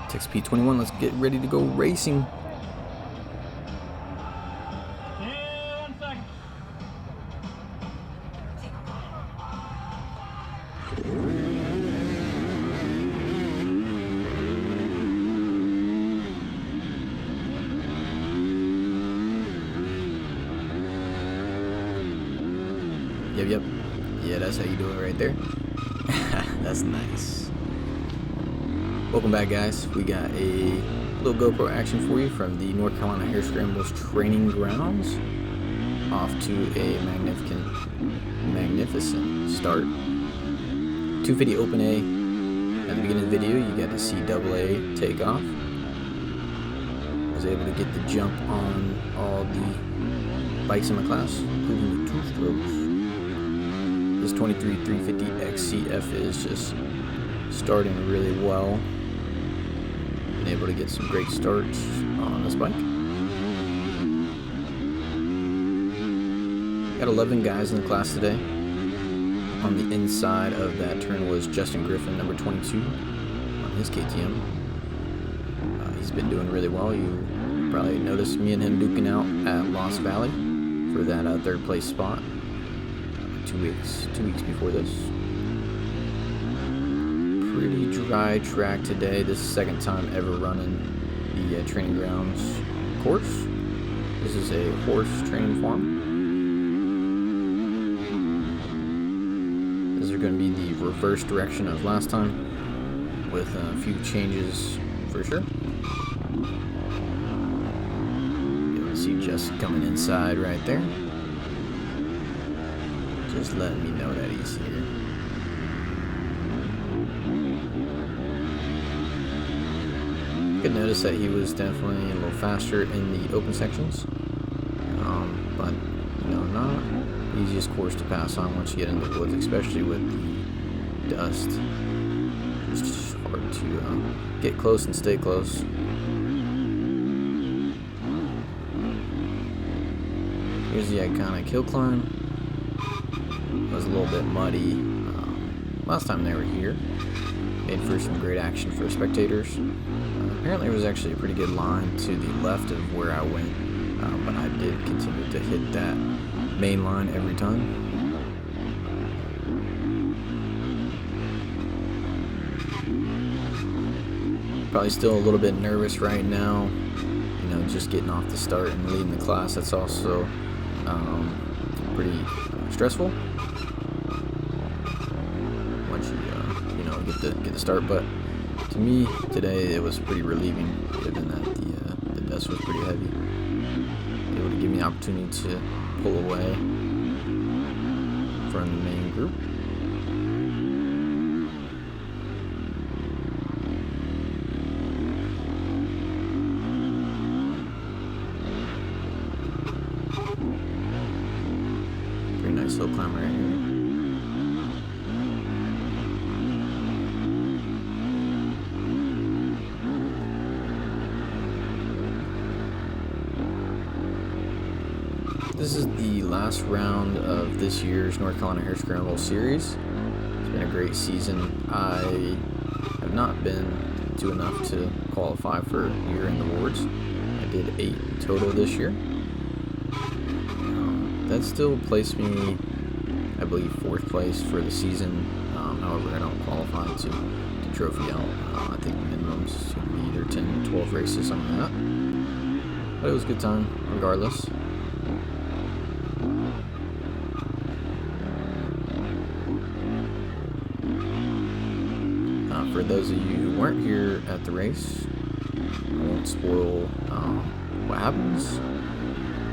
Takes P21, let's get ready to go racing. 10 seconds. Yep. Yeah, that's how you do it right there. That's nice. Welcome back, guys. We got a little GoPro action for you from the North Carolina Hare Scrambles training grounds. Off to a magnificent start. 250 Open A. At the beginning of the video, you got to see AA take off. Was able to get the jump on all the bikes in my class, including the 2-strokes. This 23-350 XCF is just starting really well. Been able to get some great starts on this bike. Got 11 guys in the class today. On the inside of that turn was Justin Griffin, number 22, on his KTM. He's been doing really well. You probably noticed me and him duking out at Lost Valley for that third place spot. 2 weeks before this. Pretty dry track today. This is the second time ever running the training grounds course. This is a horse training farm. This is going to be the reverse direction of last time, with a few changes for sure. You can see Justin coming inside right there. Just letting me know that he's here. You could notice that he was definitely a little faster in the open sections, but not the easiest course to pass on once you get into the woods, especially with the dust. It's just hard to get close and stay close. Here's the iconic hill climb. It was a little bit muddy last time they were here. Made for some great action for spectators. Apparently it was actually a pretty good line to the left of where I went, but I did continue to hit that main line every time. Probably still a little bit nervous right now, just getting off the start and leading the class. That's also pretty stressful once you get the start, but to me today it was pretty relieving, given that the dust was pretty heavy. Able to give me the opportunity to pull away from the main group. Pretty nice hill climb right here. This is the last round of this year's North Carolina Hare Scramble series. It's been a great season. I have not been to enough to qualify for year-end awards. I did 8 total this year. That still placed me, I believe, 4th place for the season. However, I don't qualify to trophy out. I think minimum's going to be either 10 or 12 races, something like that. But it was a good time, regardless. For those of you who weren't here at the race, I won't spoil what happens,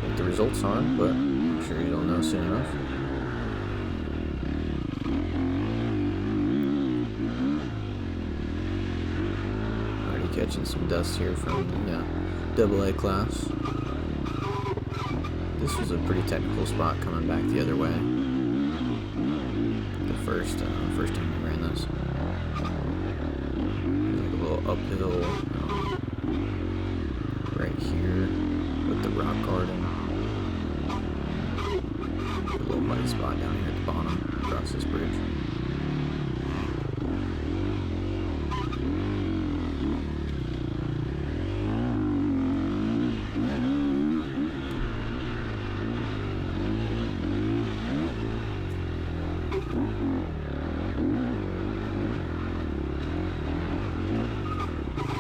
what the results are, but I'm sure you'll know soon enough. Already catching some dust here from the AA class. This was a pretty technical spot coming back the other way. The first time we ran this. Uphill right here with the rock garden. A little muddy spot down here at the bottom across this bridge.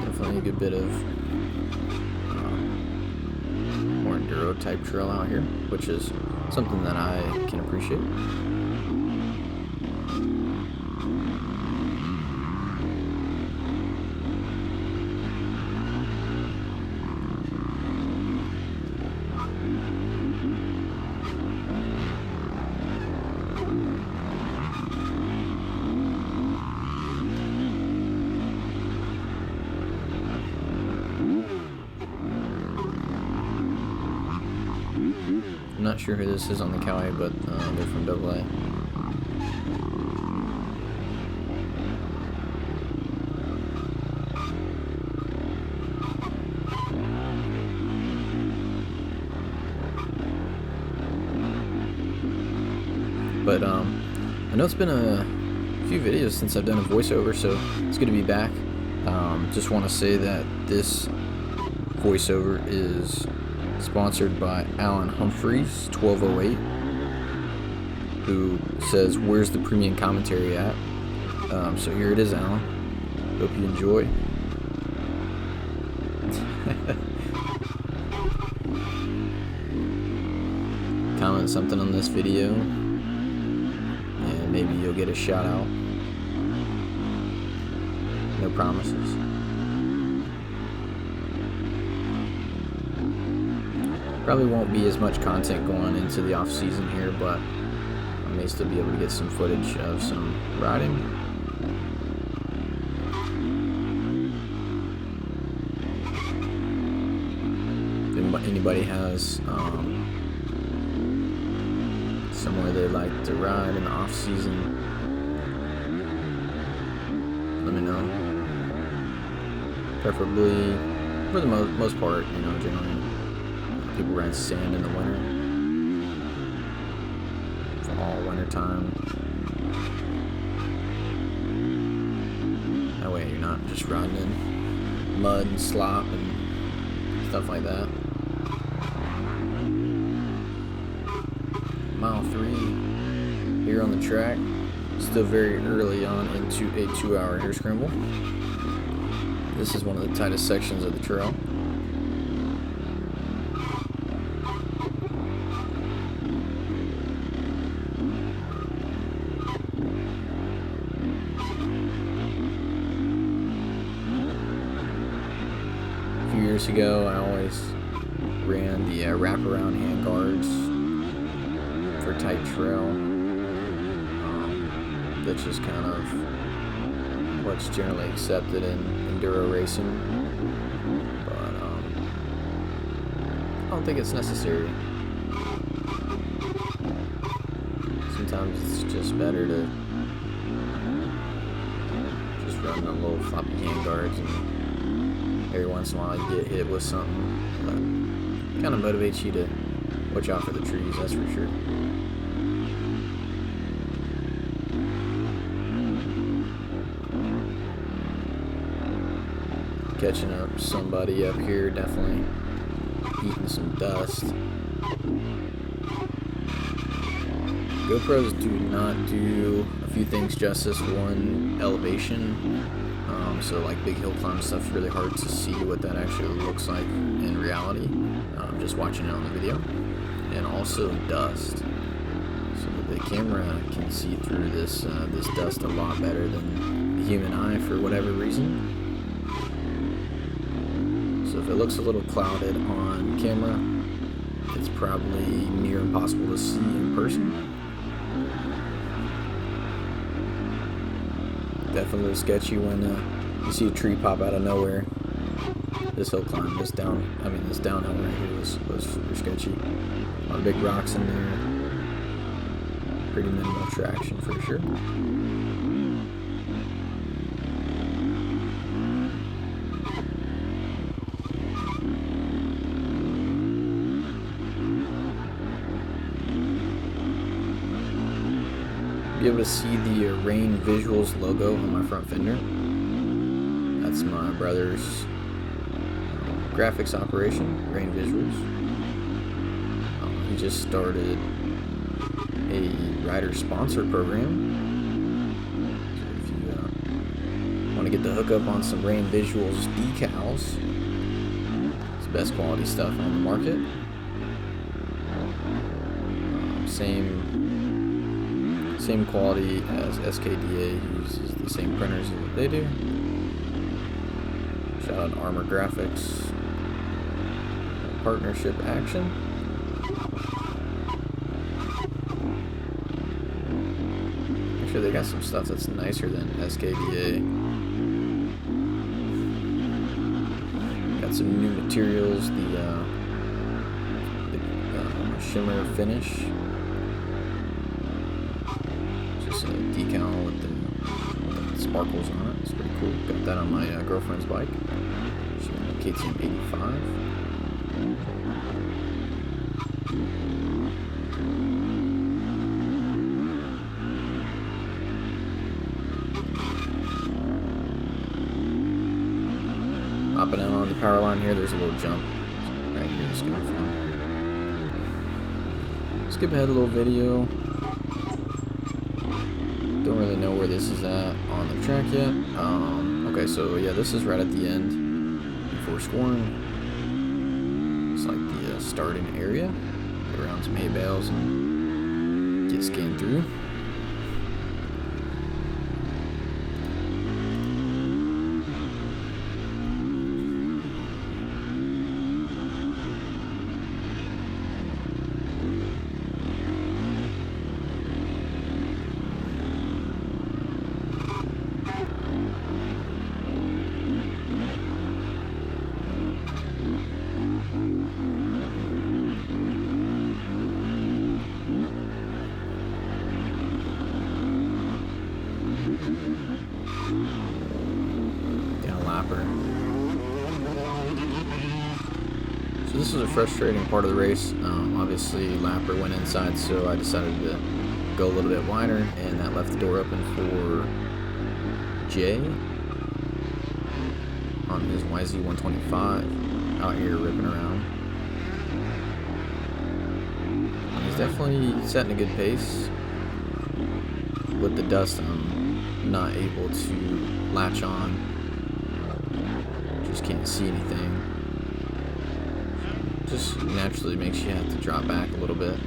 Definitely a good bit of more enduro type trail out here, which is something that I can appreciate. I'm not sure who this is on the Cali, but they're from AA. But I know it's been a few videos since I've done a voiceover, so it's good to be back. Just want to say that this voiceover is sponsored by Alan Humphreys 1208, who says, "Where's the premium commentary at?" So here it is, Alan. Hope you enjoy. Comment something on this video, and maybe you'll get a shout out. No promises. Probably won't be as much content going into the off season here, but I may still be able to get some footage of some riding. If anybody has somewhere they like to ride in the off season, let me know. Preferably, for the most part, you know, generally. People ride sand in the winter, for all winter time. That way you're not just riding in mud and slop and stuff like that. Mile 3 here on the track. Still very early on into a 2-hour air scramble. This is one of the tightest sections of the trail. Years ago, I always ran the wraparound handguards for tight trail. That's just kind of what's generally accepted in enduro racing, but I don't think it's necessary. Sometimes it's just better to just run the little floppy handguards, and every once in a while you get hit with something that kind of motivates you to watch out for the trees, that's for sure. Catching up somebody up here, definitely eating some dust. GoPros do not do a few things justice. One, elevation. So like big hill climb stuff, really hard to see what that actually looks like in reality, just watching it on the video. And also dust. So the camera can see through this dust a lot better than the human eye for whatever reason. So if it looks a little clouded on camera, it's probably near impossible to see in person. Definitely sketchy when you see a tree pop out of nowhere. This hill climb, this downhill right here was super sketchy. A lot of big rocks in there. Pretty minimal traction for sure. Be able to see the Rain Visuals logo on my front fender. That's my brother's graphics operation, Rain Visuals. He just started a rider sponsor program. So if you want to get the hookup on some Rain Visuals decals, it's the best quality stuff on the market. Same quality as SKDA, uses the same printers that they do. Shout out Armor Graphics, partnership action. Actually, they got some stuff that's nicer than SKDA. Got some new materials, the shimmer finish. Just a decal with the sparkles on it. It's pretty cool. Got that on my girlfriend's bike. She's got a KTM 85. Hopping out on the power line here, there's a little jump right here that's gonna be fun. Skip ahead a little video. Don't really know where this is at on the track yet. Okay, so yeah, this is right at the end before scoring. It's like the starting area. Go around some hay bales and get scanned through. So this was a frustrating part of the race. Obviously, Lapper went inside, so I decided to go a little bit wider, and that left the door open for Jay on his YZ125 out here ripping around. And he's definitely setting a good pace. With the dust, I'm not able to latch on. Just can't see anything. Just naturally makes you have to drop back a little bit,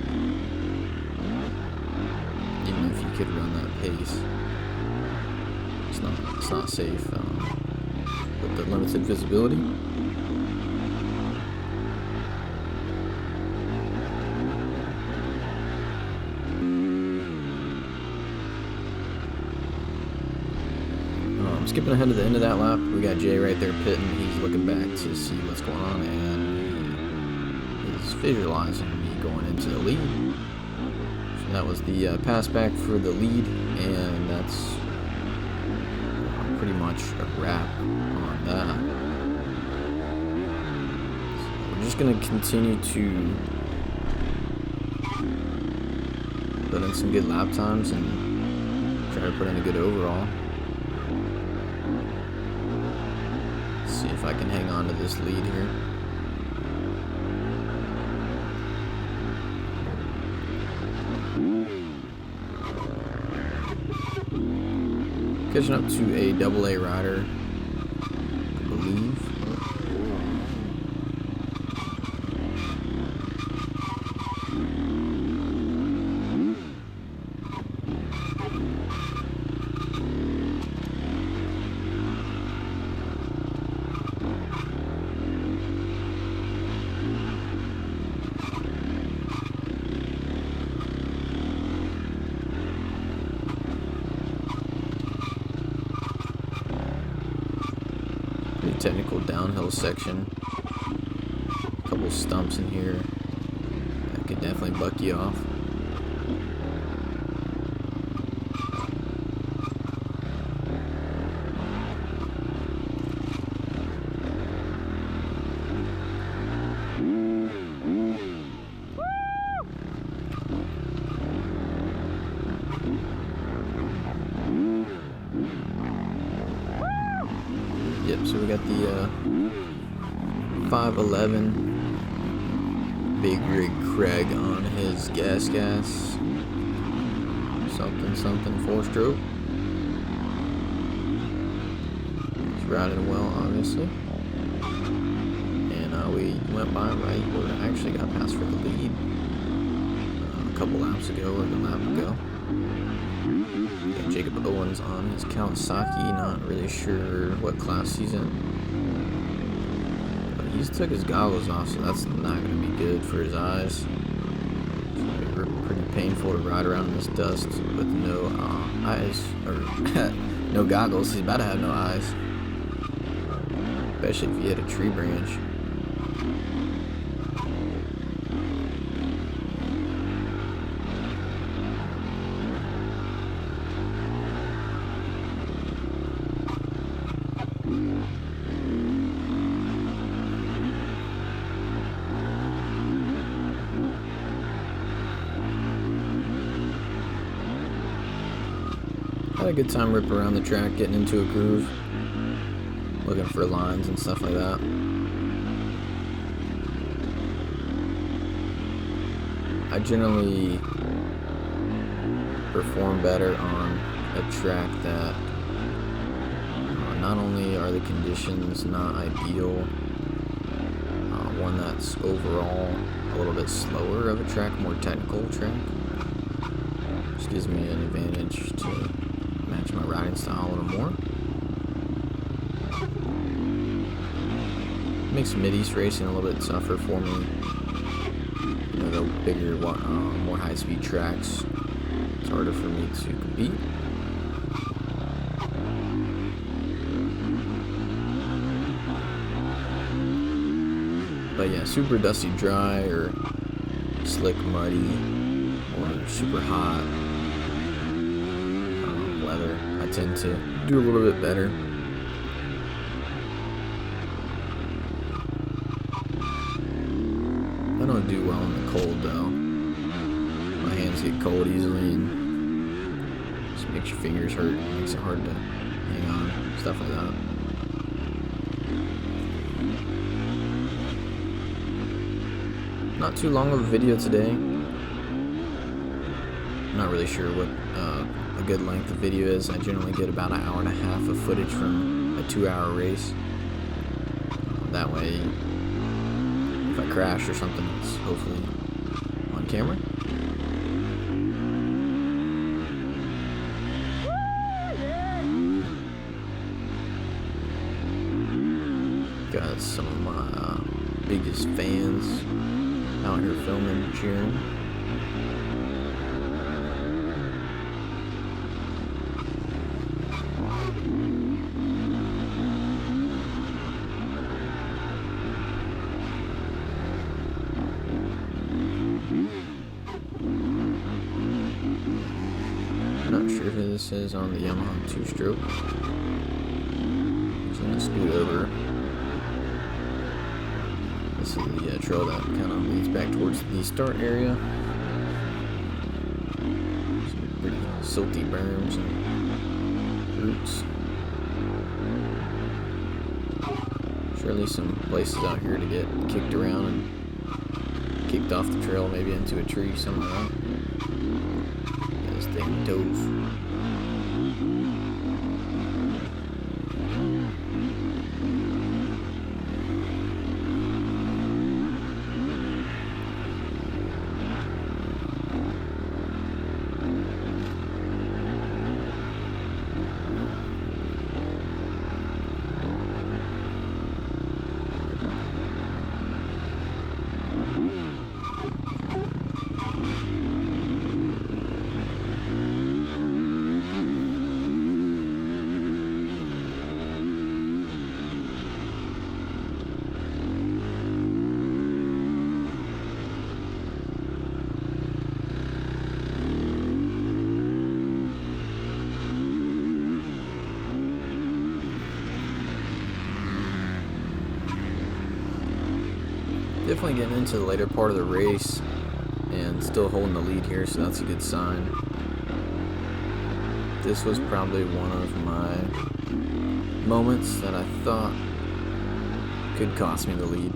even if you could run that pace. It's not safe with the limited visibility. Skipping ahead to the end of that lap, we got Jay right there pitting. He's looking back to see what's going on, and he's visualizing me going into the lead. So that was the pass back for the lead, and that's pretty much a wrap on that. So we're just going to continue to put in some good lap times and try to put in a good overall. See if I can hang on to this lead here. Catching up to a AA rider, I believe. Technical downhill section. A couple stumps in here that could definitely buck you off. Yep, so we got the 511 Big Rig Craig on his gas. something 4-stroke. He's riding well, obviously. And we went by right where I actually got passed for the lead a couple laps ago, or a lap ago. Got Jacob Owens on his Kawasaki, not really sure what class he's in. But he's took his goggles off, so that's not going to be good for his eyes. It's pretty painful to ride around in this dust with no eyes, or no goggles. He's about to have no eyes. Especially if you hit a tree branch. Had a good time ripping around the track, getting into a groove, looking for lines and stuff like that. I generally perform better on a track that not only are the conditions not ideal, one that's overall a little bit slower of a track, more technical track, which gives me an advantage to match my riding style a little more. Makes mid-east racing a little bit tougher for me. You know, the bigger, more high-speed tracks, it's harder for me to compete. But yeah, super dusty dry, or slick muddy, or super hot weather, I tend to do a little bit better. I don't do well in the cold though. My hands get cold easily and just makes your fingers hurt, makes it hard to hang on, stuff like that. Not too long of a video today. I'm not really sure what a good length of video is. I generally get about an hour and a half of footage from a 2-hour race. That way, if I crash or something, it's hopefully on camera. Got some of my biggest fans out here filming, cheering. Not sure who this is on the Yamaha 2-stroke. Just gonna scoot over. This is the trail that kind of leads back towards the start area. Some pretty silty berms and roots. Surely some places out here to get kicked around and kicked off the trail, maybe into a tree somewhere. Gotta stay on toes. Definitely getting into the later part of the race and still holding the lead here, so that's a good sign. This was probably one of my moments that I thought could cost me the lead.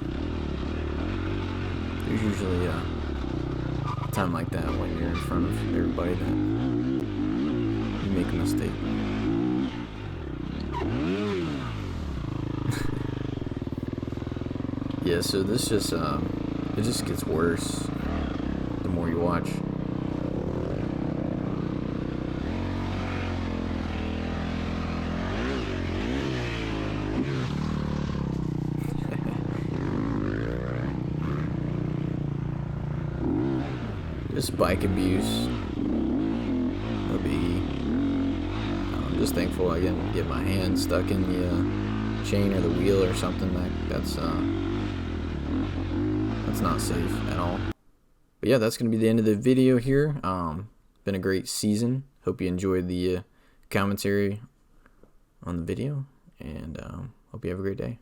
There's usually a time like that when you're in front of everybody that make a mistake. Yeah, so this just it just gets worse the more you watch. Just bike abuse. No biggie. I'm just thankful I didn't get my hand stuck in the chain or the wheel or something. That's not safe at all. But yeah, that's gonna be the end of the video here. Been a great season. Hope you enjoyed the commentary on the video, and hope you have a great day.